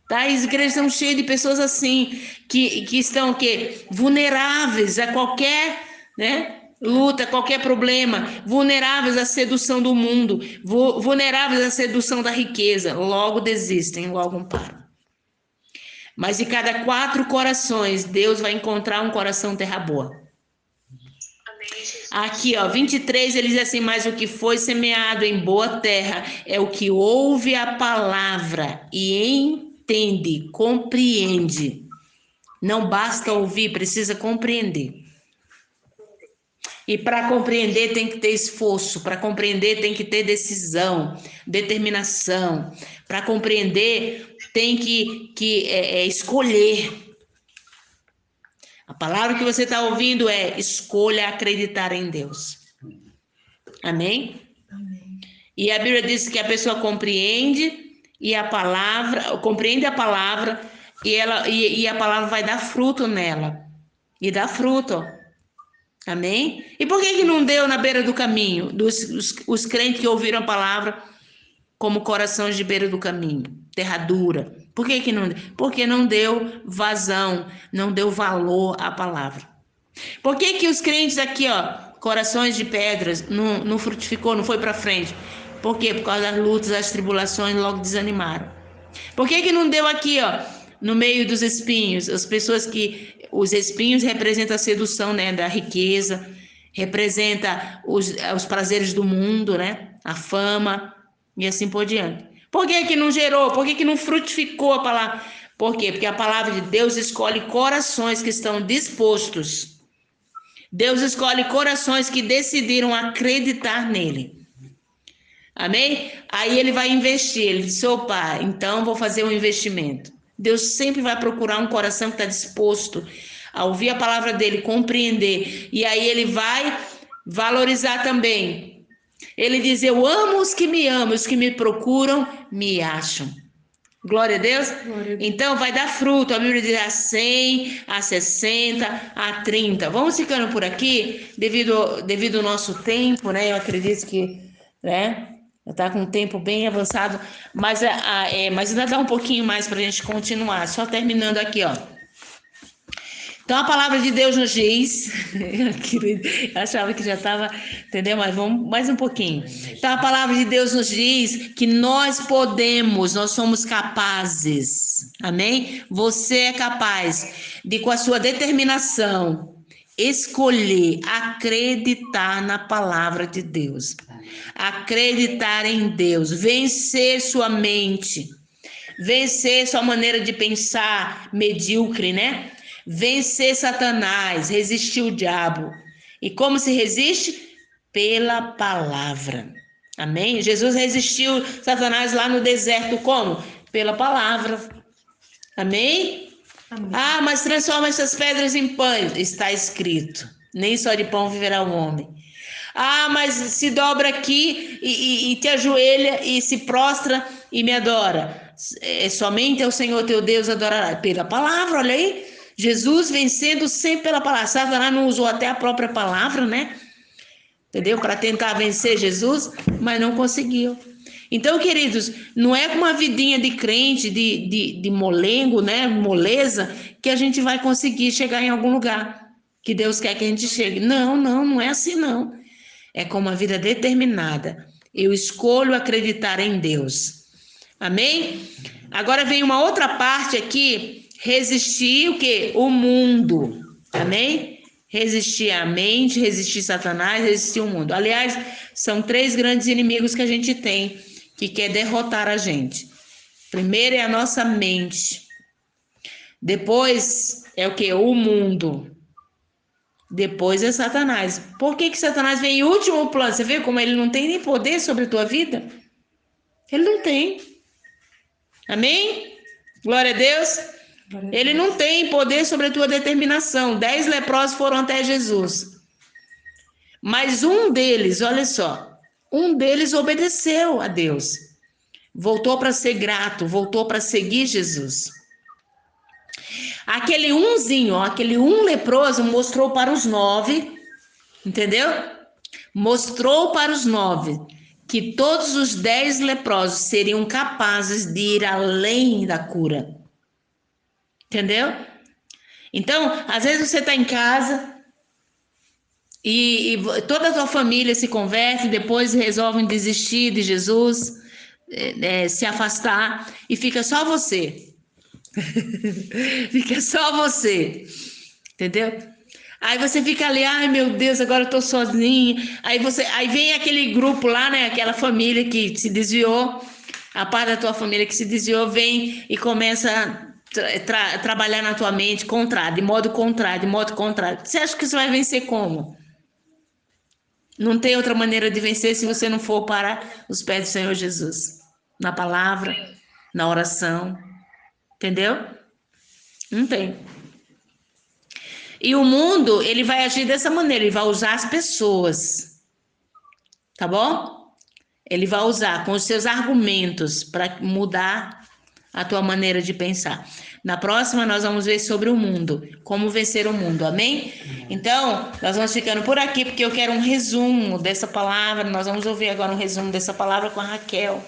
Tá? As igrejas estão cheias de pessoas assim, que estão o quê? Vulneráveis a qualquer, né, luta, qualquer problema, vulneráveis à sedução do mundo, vulneráveis à sedução da riqueza. Logo desistem, logo param. Mas de cada 4 corações, Deus vai encontrar um coração terra boa. Aqui, ó, 23, ele diz assim: mas o que foi semeado em boa terra é o que ouve a palavra e entende, compreende. Não basta ouvir, precisa compreender. E para compreender tem que ter esforço, para compreender tem que ter decisão, determinação. Para compreender tem que escolher. A palavra que você está ouvindo é: escolha acreditar em Deus. Amém? Amém? E a Bíblia diz que a pessoa compreende a palavra e a palavra vai dar fruto nela. E dá fruto. Amém? E por que não deu na beira do caminho? Os crentes que ouviram a palavra como corações de beira do caminho, terra dura. Por que não deu? Porque não deu vazão, não deu valor à palavra. Por que os crentes aqui, ó, corações de pedras, não frutificou, não foi para frente? Por quê? Por causa das lutas, das tribulações, logo desanimaram. Por que não deu aqui, ó, no meio dos espinhos? As pessoas que... Os espinhos representam a sedução, né, da riqueza, representa os prazeres do mundo, né, a fama e assim por diante. Por que não gerou? Por que não frutificou a palavra? Por quê? Porque a palavra de Deus escolhe corações que estão dispostos. Deus escolhe corações que decidiram acreditar nele. Amém? Aí ele vai investir. Ele disse: opa, então vou fazer um investimento. Deus sempre vai procurar um coração que está disposto a ouvir a palavra dele, compreender. E aí ele vai valorizar também. Ele diz: eu amo os que me amam, os que me procuram, me acham. Glória a Deus. Glória a Deus. Então vai dar fruto. A Bíblia diz a 100, a 60, a 30. Vamos ficando por aqui, devido ao nosso tempo, né? Eu acredito que, né? Está com um tempo bem avançado, mas ainda dá um pouquinho mais para a gente continuar. Só terminando aqui, ó. Então a palavra de Deus nos diz, eu achava que já estava, entendeu? Mas vamos mais um pouquinho. Então a palavra de Deus nos diz que nós somos capazes, amém? Você é capaz de, com a sua determinação, escolher acreditar na palavra de Deus, acreditar em Deus, vencer sua mente, vencer sua maneira de pensar medíocre, né? Vencer Satanás, resistir o diabo. E como se resiste? Pela palavra. Amém? Jesus resistiu Satanás lá no deserto como? Pela palavra. Amém? Amém. Ah, mas transforma essas pedras em pães. Está escrito: nem só de pão viverá o homem. Ah, mas se dobra aqui e te ajoelha e se prostra e me adora. somente ao Senhor teu Deus adorarás. Pela palavra, olha aí. Jesus vencendo sempre pela palavra. Satanás não usou até a própria palavra, né? Entendeu? Para tentar vencer Jesus, mas não conseguiu. Então, queridos, não é com uma vidinha de crente, de molengo, né? Moleza, que a gente vai conseguir chegar em algum lugar que Deus quer que a gente chegue. Não é assim, não. É com uma vida determinada. Eu escolho acreditar em Deus. Amém? Agora vem uma outra parte aqui, resistir o quê? O mundo. Amém? Resistir à mente, resistir Satanás, resistir o mundo. Aliás, são 3 grandes inimigos que a gente tem, que quer derrotar a gente. Primeiro é a nossa mente. Depois é o quê? O mundo. Depois é Satanás. Por que Satanás vem em último plano? Você vê como ele não tem nem poder sobre a tua vida? Ele não tem. Amém? Glória a Deus. Ele não tem poder sobre a tua determinação. 10 leprosos foram até Jesus. Mas um deles, olha só, um deles obedeceu a Deus. Voltou para ser grato, voltou para seguir Jesus. Aquele umzinho, aquele leproso mostrou para os 9, entendeu? Mostrou para os 9 que todos os 10 leprosos seriam capazes de ir além da cura. Entendeu? Então, às vezes você está em casa e toda a tua família se converte, depois resolvem desistir de Jesus, se afastar, e fica só você. Fica só você. Entendeu? Aí você fica ali, ai meu Deus, agora eu tô sozinha. Aí vem aquele grupo lá, né? Aquela família que se desviou, a parte da tua família que se desviou, vem e começa a trabalhar na tua mente de modo contrário. Você acha que você vai vencer como? Não tem outra maneira de vencer se você não for para os pés do Senhor Jesus. Na palavra, na oração. Entendeu? Não tem. E o mundo, ele vai agir dessa maneira, ele vai usar as pessoas. Tá bom? Ele vai usar com os seus argumentos para mudar a tua maneira de pensar. Na próxima nós vamos ver sobre o mundo, como vencer o mundo, amém? Então, nós vamos ficando por aqui, porque eu quero um resumo dessa palavra, nós vamos ouvir agora um resumo dessa palavra com a Raquel.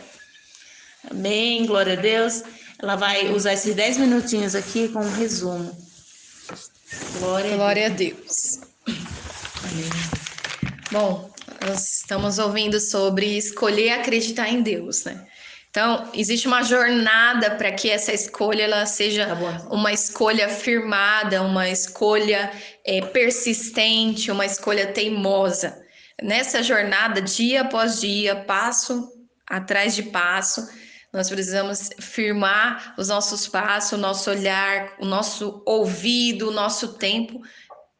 Amém, glória a Deus. Ela vai usar esses 10 minutinhos aqui com um resumo. Glória a Deus. Amém. Bom, nós estamos ouvindo sobre escolher acreditar em Deus, né? Então, existe uma jornada para que essa escolha ela seja uma escolha firmada, uma escolha persistente, uma escolha teimosa. Nessa jornada, dia após dia, passo atrás de passo, nós precisamos firmar os nossos passos, o nosso olhar, o nosso ouvido, o nosso tempo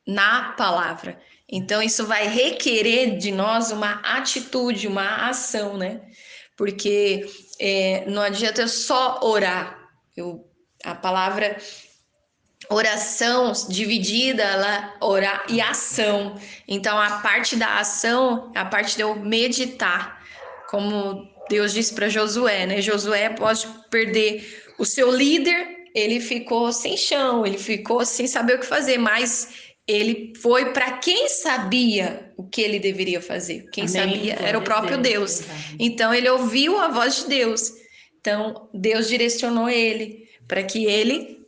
na palavra. Então, isso vai requerer de nós uma atitude, uma ação, né? Porque não adianta só orar. A palavra oração dividida, orar e ação. Então, a parte da ação é a parte de eu meditar, como Deus disse para Josué, né? Josué pode perder o seu líder, ele ficou sem chão, ele ficou sem saber o que fazer, mas ele foi para quem sabia o que ele deveria fazer. Quem sabia era o próprio Deus. Então, ele ouviu a voz de Deus. Então, Deus direcionou ele para que ele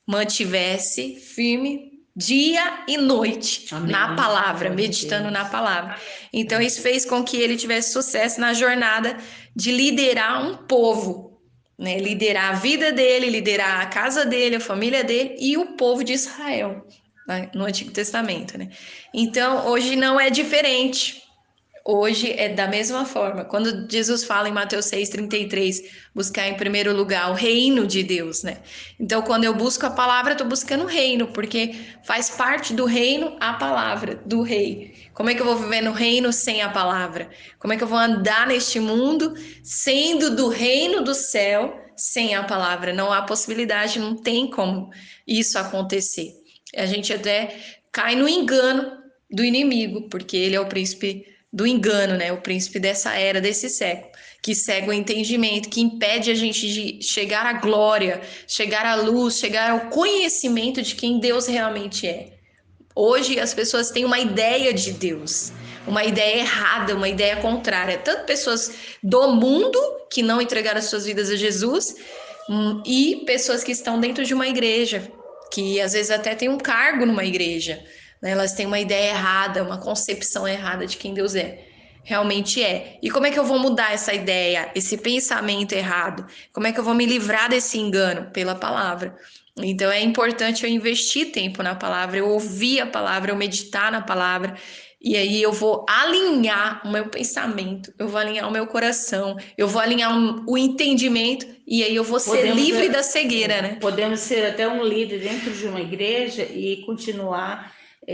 mantivesse firme dia e noite na palavra, meditando na palavra. Então, isso fez com que ele tivesse sucesso na jornada de liderar um povo, né? Liderar a vida dele, liderar a casa dele, a família dele e o povo de Israel, né? No Antigo Testamento, né? Então, hoje não é diferente. Hoje é da mesma forma. Quando Jesus fala em Mateus 6,33, buscar em primeiro lugar o reino de Deus, né? Então, quando eu busco a palavra, eu estou buscando o reino, porque faz parte do reino a palavra do rei. Como é que eu vou viver no reino sem a palavra? Como é que eu vou andar neste mundo sendo do reino do céu sem a palavra? Não há possibilidade, não tem como isso acontecer. A gente até cai no engano do inimigo, porque ele é o príncipe do engano, né? O príncipe dessa era, desse século, que cega o entendimento, que impede a gente de chegar à glória, chegar à luz, chegar ao conhecimento de quem Deus realmente é. Hoje as pessoas têm uma ideia de Deus, uma ideia errada, uma ideia contrária. Tanto pessoas do mundo que não entregaram as suas vidas a Jesus, e pessoas que estão dentro de uma igreja, que às vezes até tem um cargo numa igreja, né? Elas têm uma ideia errada, uma concepção errada de quem Deus é. Realmente é. E como é que eu vou mudar essa ideia, esse pensamento errado? Como é que eu vou me livrar desse engano? Pela palavra. Então é importante eu investir tempo na palavra, eu ouvir a palavra, eu meditar na palavra, e aí eu vou alinhar o meu pensamento, eu vou alinhar o meu coração, eu vou alinhar o entendimento, e aí eu vou ser livre da cegueira, né? Podemos ser até um líder dentro de uma igreja e continuar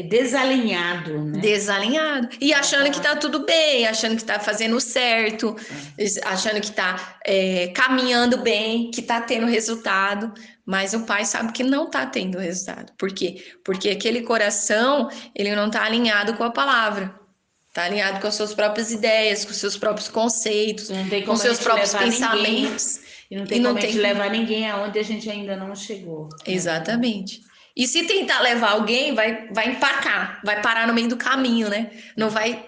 desalinhado, né? Desalinhado. E achando que tá tudo bem, achando que tá fazendo certo, achando que tá caminhando bem, que tá tendo resultado. Mas o pai sabe que não tá tendo resultado. Por quê? Porque aquele coração, ele não tá alinhado com a palavra. Tá alinhado com as suas próprias ideias, com os seus próprios conceitos, com os seus próprios pensamentos. E não tem como a gente levar ninguém aonde a gente ainda não chegou. Exatamente. E se tentar levar alguém, vai empacar, vai parar no meio do caminho, né? Não vai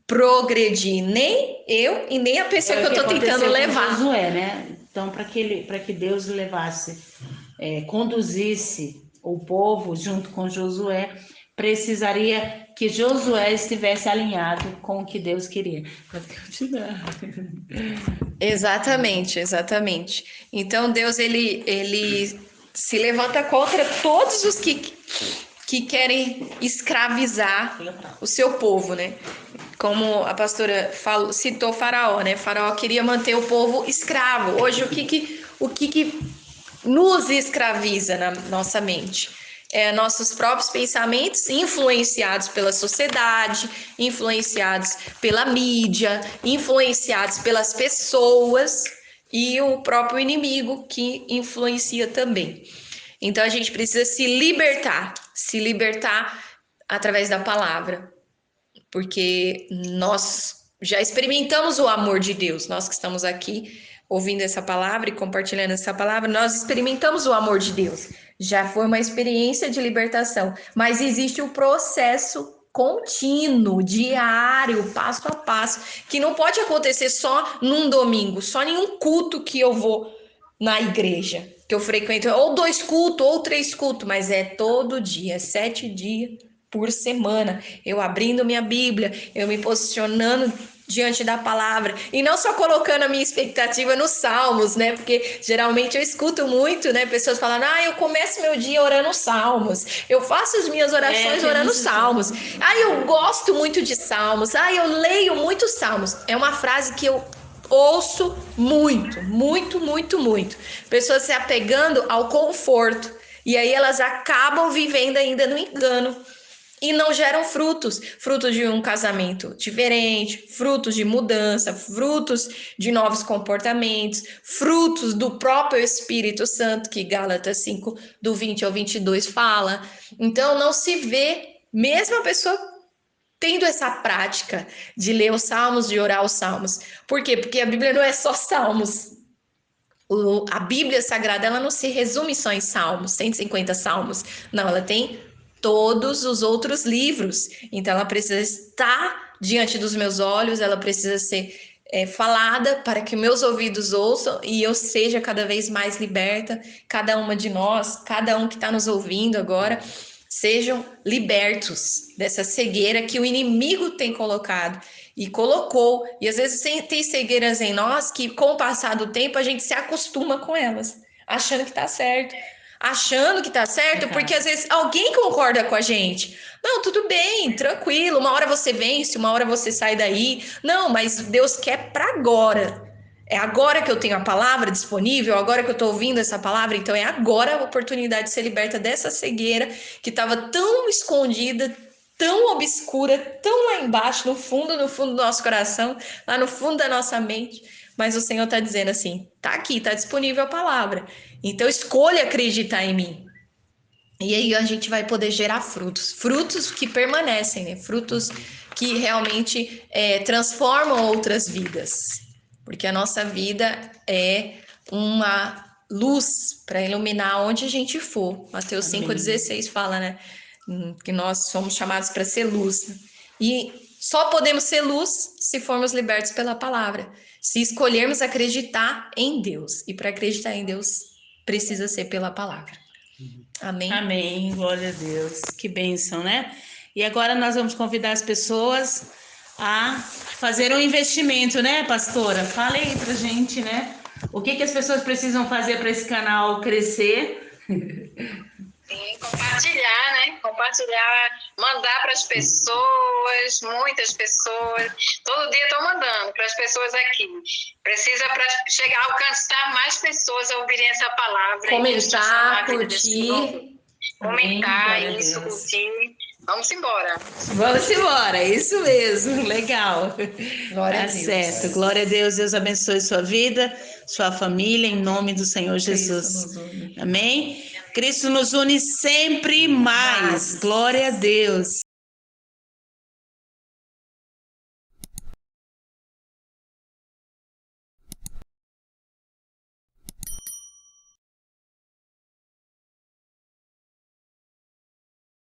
progredir nem eu e nem a pessoa que eu tô tentando levar. Com Josué, né? Então, para que Deus levasse, conduzisse o povo junto com Josué, precisaria que Josué estivesse alinhado com o que Deus queria. Pode continuar. Exatamente, exatamente. Então Deus ele se levanta contra todos os que querem escravizar o seu povo, né? Como a pastora citou Faraó, né? Faraó queria manter o povo escravo. Hoje, o que nos escraviza na nossa mente? Nossos próprios pensamentos influenciados pela sociedade, influenciados pela mídia, influenciados pelas pessoas e o próprio inimigo que influencia também. Então a gente precisa se libertar através da palavra, porque nós já experimentamos o amor de Deus, nós que estamos aqui ouvindo essa palavra e compartilhando essa palavra, nós experimentamos o amor de Deus. Já foi uma experiência de libertação, mas existe o processo contínuo, diário, passo a passo, que não pode acontecer só num domingo, só em um culto que eu vou na igreja, que eu frequento, ou 2 cultos, ou 3 cultos, mas é todo dia, 7 dias por semana, eu abrindo minha Bíblia, eu me posicionando diante da palavra, e não só colocando a minha expectativa nos salmos, né, porque geralmente eu escuto muito, né, pessoas falando, eu começo meu dia orando salmos, eu faço as minhas orações orando salmos, eu gosto muito de salmos, eu leio muitos salmos, é uma frase que eu ouço muito, muito, muito, muito, pessoas se apegando ao conforto, e aí elas acabam vivendo ainda no engano, e não geram frutos de um casamento diferente, frutos de mudança, frutos de novos comportamentos, frutos do próprio Espírito Santo, que Gálatas 5, do 20 ao 22 fala. Então, não se vê, mesmo a pessoa tendo essa prática de ler os salmos, de orar os salmos. Por quê? Porque a Bíblia não é só salmos. A Bíblia Sagrada, ela não se resume só em salmos, 150 salmos. Não, ela tem todos os outros livros, então ela precisa estar diante dos meus olhos, ela precisa ser falada para que meus ouvidos ouçam e eu seja cada vez mais liberta, cada uma de nós, cada um que está nos ouvindo agora, sejam libertos dessa cegueira que o inimigo tem colocado e colocou, e às vezes tem cegueiras em nós que com o passar do tempo a gente se acostuma com elas, achando que está certo, porque às vezes alguém concorda com a gente. Não, tudo bem, tranquilo, uma hora você vence, uma hora você sai daí. Não, mas Deus quer para agora. É agora que eu tenho a palavra disponível, agora que eu estou ouvindo essa palavra, então é agora a oportunidade de ser liberta dessa cegueira que estava tão escondida, tão obscura, tão lá embaixo, no fundo do nosso coração, lá no fundo da nossa mente. Mas o Senhor está dizendo assim, tá aqui, tá disponível a palavra. Então escolha acreditar em mim. E aí a gente vai poder gerar frutos que permanecem, né? Frutos que realmente transformam outras vidas. Porque a nossa vida é uma luz para iluminar onde a gente for. Mateus 5,16 fala, né? Que nós somos chamados para ser luz. E só podemos ser luz se formos libertos pela palavra. Se escolhermos acreditar em Deus. E para acreditar em Deus, precisa ser pela palavra. Amém? Amém, glória a Deus. Que bênção, né? E agora nós vamos convidar as pessoas a fazer um investimento, né, pastora? Fala aí pra gente, né? O que as pessoas precisam fazer para esse canal crescer? Sim, compartilhar, né? Compartilhar, mandar para as pessoas, muitas pessoas. Todo dia estou mandando para as pessoas aqui. Precisa para chegar a alcançar mais pessoas a ouvirem essa palavra. Comentar, curtir. Comentar Amém, isso, glória a Deus. curtir. Vamos embora. Vamos embora, isso mesmo, legal. Glória Tá a Deus. certo, glória a Deus, Deus abençoe sua vida, sua família, em nome do Senhor Jesus. Cristo nos une. Amém? Cristo nos une sempre mais, glória a Deus.